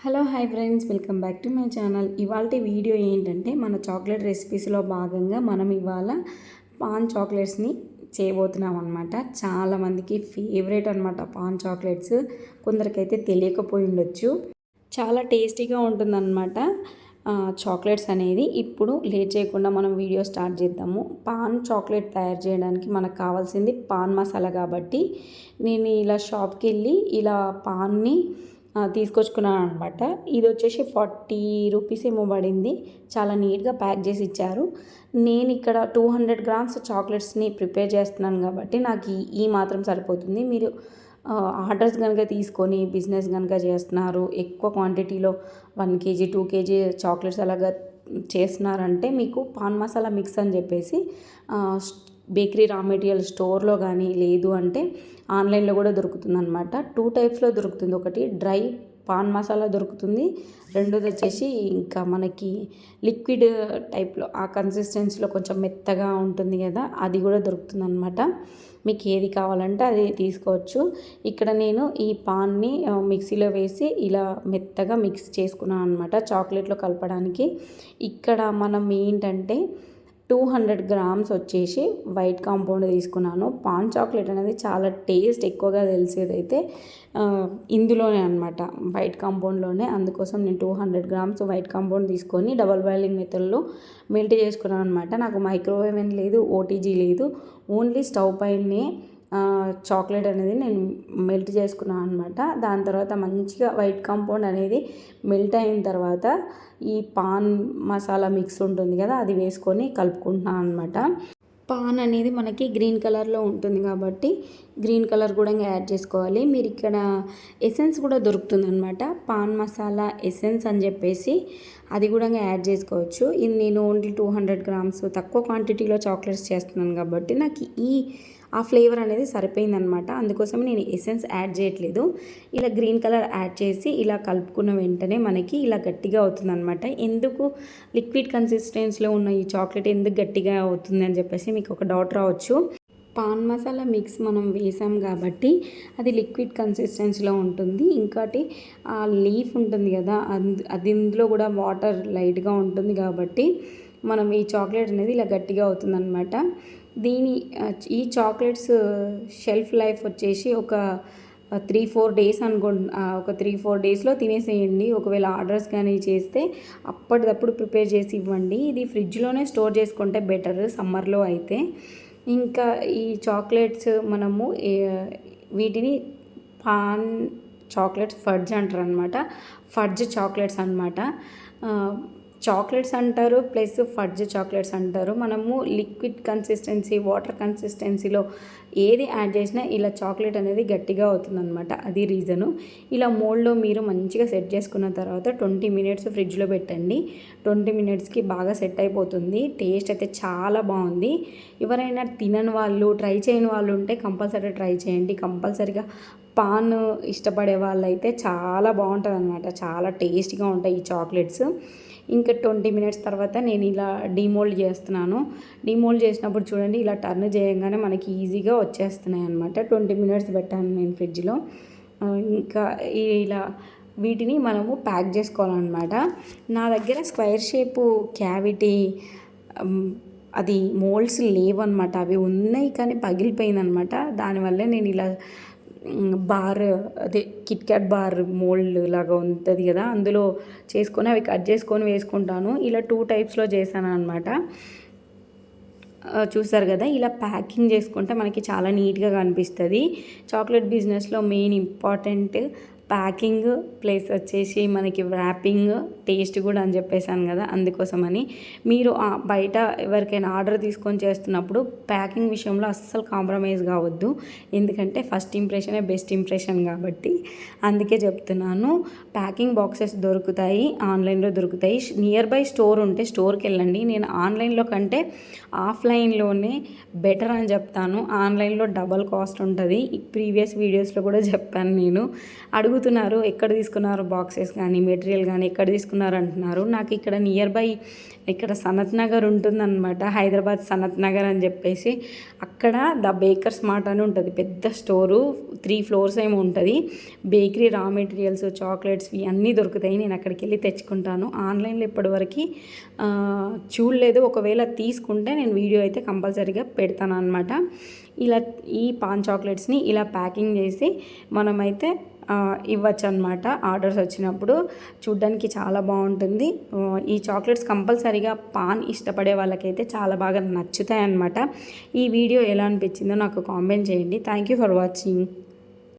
Hello hi friends, welcome back to my channel. ఇవాళ video ఏంటంటే మన చాక్లెట్ రెసిపీస్లో భాగంగా మనం ఇవాళ పాన్ చాక్లెట్స్ని చేయబోతున్నాం అనమాట. చాలామందికి ఫేవరెట్ అనమాట పాన్ చాక్లెట్స్. కొందరికైతే తెలియకపోయి ఉండొచ్చు. చాలా టేస్టీగా ఉంటుందన్నమాట చాక్లెట్స్ అనేది. ఇప్పుడు లేట్ చేయకుండా మనం వీడియో స్టార్ట్ చేద్దాము. పాన్ చాక్లెట్ తయారు చేయడానికి మనకు కావాల్సింది పాన్ మసాలా. కాబట్టి నేను ఇలా షాప్కి వెళ్ళి ఇలా పాన్ని తీసుకొచ్చుకున్నాను అనమాట. ఇది వచ్చేసి 40 రూపీస్ ఏమో పడింది. చాలా నీట్గా ప్యాక్ చేసి ఇచ్చారు. నేను ఇక్కడ 200 గ్రామ్స్ చాక్లెట్స్ని ప్రిపేర్ చేస్తున్నాను కాబట్టి నాకు ఈ మాత్రం సరిపోతుంది. మీరు ఆర్డర్స్ కనుక తీసుకొని బిజినెస్ కనుక చేస్తున్నారు, ఎక్కువ క్వాంటిటీలో 1 కేజీ 2 కేజీ చాక్లెట్స్ అలాగా చేస్తున్నారంటే మీకు పాన్ మసాలా మిక్స్ అని చెప్పేసి బేకరీ రా మెటీరియల్ స్టోర్లో కానీ లేదు అంటే ఆన్లైన్లో కూడా దొరుకుతుంది అనమాట. 2 టైప్స్లో దొరుకుతుంది. ఒకటి డ్రై పాన్ మసాలా దొరుకుతుంది, రెండోది వచ్చేసి ఇంకా మనకి లిక్విడ్ టైప్లో ఆ కన్సిస్టెన్సీలో కొంచెం మెత్తగా ఉంటుంది కదా, అది కూడా దొరుకుతుంది అనమాట. మీకు ఏది కావాలంటే అది తీసుకోవచ్చు. ఇక్కడ నేను ఈ పాన్ని మిక్సీలో వేసి ఇలా మెత్తగా మిక్స్ చేసుకున్నాను అనమాట చాక్లెట్లో కలపడానికి. ఇక్కడ మనం ఏంటంటే 200 గ్రామ్స్ వచ్చేసి వైట్ కాంపౌండ్ తీసుకున్నాను. పాన్ చాక్లెట్ అనేది చాలా టేస్ట్ ఎక్కువగా తెలిసేదైతే ఇందులోనే అనమాట, వైట్ కాంపౌండ్లోనే. అందుకోసం నేను 200 గ్రామ్స్ వైట్ కాంపౌండ్ తీసుకొని డబల్ బాయిలింగ్ మెథడ్లో మెల్ట్ చేసుకున్నాను అనమాట. నాకు మైక్రోవేవ్ ఏం లేదు, ఓటీజీ లేదు, ఓన్లీ స్టవ్ పైనే చాక్లెట్ అనేది నేను మెల్ట్ చేసుకున్నాను అనమాట. దాని తర్వాత మంచిగా వైట్ కాంపౌండ్ అనేది మెల్ట్ అయిన తర్వాత ఈ పాన్ మసాలా మిక్స్ ఉంటుంది కదా, అది వేసుకొని కలుపుకుంటున్నాను అనమాట. పాన్ అనేది మనకి గ్రీన్ కలర్లో ఉంటుంది కాబట్టి గ్రీన్ కలర్ కూడా ఇంకా యాడ్ చేసుకోవాలి. మీరు ఇక్కడ ఎసెన్స్ కూడా దొరుకుతుంది అనమాట, పాన్ మసాలా ఎసెన్స్ అని చెప్పేసి, అది కూడా యాడ్ చేసుకోవచ్చు. ఇది నేను ఓన్లీ 200 గ్రామ్స్ తక్కువ క్వాంటిటీలో చాక్లెట్స్ చేస్తున్నాను కాబట్టి నాకు ఆ ఫ్లేవర్ అనేది సరిపోయిందనమాట. అందుకోసం నేను ఎసెన్స్ యాడ్ చేయట్లేదు. ఇలా గ్రీన్ కలర్ యాడ్ చేసి ఇలా కలుపుకున్న వెంటనే మనకి ఇలా గట్టిగా అవుతుందన్నమాట. ఎందుకు లిక్విడ్ కన్సిస్టెన్సీలో ఉన్న ఈ చాక్లెట్ ఎందుకు గట్టిగా అవుతుంది అని చెప్పేసి మీకు ఒక డౌట్ రావచ్చు. పాన్ మసాలా మిక్స్ మనం వేసాం కాబట్టి అది లిక్విడ్ కన్సిస్టెన్సీలో ఉంటుంది. ఇంకోటి ఆ లీఫ్ ఉంటుంది కదా, అది ఇందులో కూడా వాటర్ లైట్గా ఉంటుంది కాబట్టి మనం ఈ చాక్లెట్ అనేది ఇలా గట్టిగా అవుతుందన్నమాట. ఈ చాక్లెట్స్ షెల్ఫ్ లైఫ్ వచ్చేసి ఒక 3-4 డేస్ ఒక 3-4 డేస్లో తినేసేయండి. ఒకవేళ ఆర్డర్స్ కానీ చేస్తే అప్పటిదప్పుడు ప్రిపేర్ చేసి ఇవ్వండి. ఇది ఫ్రిడ్జ్లోనే స్టోర్ చేసుకుంటే బెటర్ సమ్మర్లో అయితే. ఇంకా ఈ చాక్లెట్స్ మనము వీటిని పాన్ చాక్లెట్స్ ఫడ్జ్ అంటారు అనమాట. ఫడ్జ్ చాక్లెట్స్ అనమాట. చాక్లెట్స్ అంటారు ప్లస్ ఫడ్జ్ చాక్లెట్స్ అంటారు. మనము లిక్విడ్ కన్సిస్టెన్సీ, వాటర్ కన్సిస్టెన్సీలో ఏది యాడ్ చేసినా ఇలా చాక్లెట్ అనేది గట్టిగా అవుతుందన్నమాట. అది రీజను. ఇలా మోల్డ్లో మీరు మంచిగా సెట్ చేసుకున్న తర్వాత 20 మినిట్స్ ఫ్రిడ్జ్లో పెట్టండి. 20 మినిట్స్కి బాగా సెట్ అయిపోతుంది. టేస్ట్ అయితే చాలా బాగుంది. ఎవరైనా తినని వాళ్ళు, ట్రై చేయని వాళ్ళు ఉంటే కంపల్సరీ ట్రై చేయండి. కంపల్సరీగా పాన్ ఇష్టపడే వాళ్ళైతే చాలా బాగుంటుంది అనమాట. చాలా టేస్టీగా ఉంటాయి ఈ చాక్లెట్స్. ఇంకా 20 మినిట్స్ తర్వాత నేను ఇలా డిమోల్డ్ చేస్తున్నాను. డిమోల్డ్ చేసినప్పుడు చూడండి, ఇలా టర్న్ చేయగానే మనకి ఈజీగా వచ్చేస్తున్నాయి అనమాట. 20 మినిట్స్ పెట్టాను నేను ఫ్రిడ్జ్లో. ఇంకా ఇలా వీటిని మనము ప్యాక్ చేసుకోవాలన్నమాట. నా దగ్గర స్క్వేర్ షేపు క్యావిటీ అది మోల్డ్స్ లేవన్నమాట. అవి ఉన్నాయి కానీ పగిలిపోయిందనమాట. దానివల్ల నేను ఇలా బార్, అదే కిట్ క్యాట్ బార్ మోల్డ్ లాగా ఉంటుంది కదా, అందులో చేసుకొని అవి కట్ చేసుకొని వేసుకుంటాను. ఇలా 2 టైప్స్లో చేశాను అనమాట. చూసారు కదా, ఇలా ప్యాకింగ్ చేసుకుంటే మనకి చాలా నీట్గా కనిపిస్తుంది. చాక్లెట్ బిజినెస్లో మెయిన్ ఇంపార్టెంట్ ప్యాకింగ్ ప్లస్ వచ్చేసి మనకి ర్యాపింగ్, టేస్ట్ కూడా అని చెప్పేసాను కదా, అందుకోసమని. మీరు బయట ఎవరికైనా ఆర్డర్ తీసుకొని చేస్తున్నప్పుడు ప్యాకింగ్ విషయంలో అస్సలు కాంప్రమైజ్ కావద్దు. ఎందుకంటే ఫస్ట్ ఇంప్రెషనే బెస్ట్ ఇంప్రెషన్ కాబట్టి అందుకే చెప్తున్నాను. ప్యాకింగ్ బాక్సెస్ దొరుకుతాయి, ఆన్లైన్లో దొరుకుతాయి. నియర్ బై స్టోర్ ఉంటే స్టోర్కి వెళ్ళండి. నేను ఆన్లైన్లో కంటే ఆఫ్లైన్లోనే బెటర్ అని చెప్తాను. ఆన్లైన్లో డబల్ కాస్ట్ ఉంటుంది. ప్రీవియస్ వీడియోస్లో కూడా చెప్పాను నేను. అడుగుతున్నారు ఎక్కడ తీసుకున్నారు బాక్సెస్ కానీ మెటీరియల్ కానీ ఎక్కడ తీసుకున్నారు అంటున్నారు. నాకు ఇక్కడ నియర్ బై ఇక్కడ సనత్ నగర్ ఉంటుందన్నమాట, హైదరాబాద్ సనత్ నగర్ అని చెప్పేసి. అక్కడ ద బేకర్స్ మార్ట్ అని ఉంటుంది, పెద్ద స్టోరు, 3 floors ఏమో ఉంటుంది. బేకరీ రా మెటీరియల్స్, చాక్లెట్స్ ఇవన్నీ దొరుకుతాయి. నేను అక్కడికి వెళ్ళి తెచ్చుకుంటాను. ఆన్లైన్లో ఇప్పటివరకు చూడలేదు, ఒకవేళ తీసుకుంటే నేను వీడియో అయితే కంపల్సరీగా పెడతాను అనమాట. ఇలా ఈ పాన్ చాక్లెట్స్ని ఇలా ప్యాకింగ్ చేసి మనమైతే ఇవ్వచ్చు అనమాట ఆర్డర్స్ వచ్చినప్పుడు. చూడ్డానికి చాలా బాగుంటుంది. ఈ చాక్లెట్స్ కంపల్సరీగా పాన్ ఇష్టపడే వాళ్ళకైతే చాలా బాగా నచ్చుతాయి అన్నమాట. ఈ వీడియో ఎలా అనిపించిందో నాకు కామెంట్ చేయండి. Thank you for watching.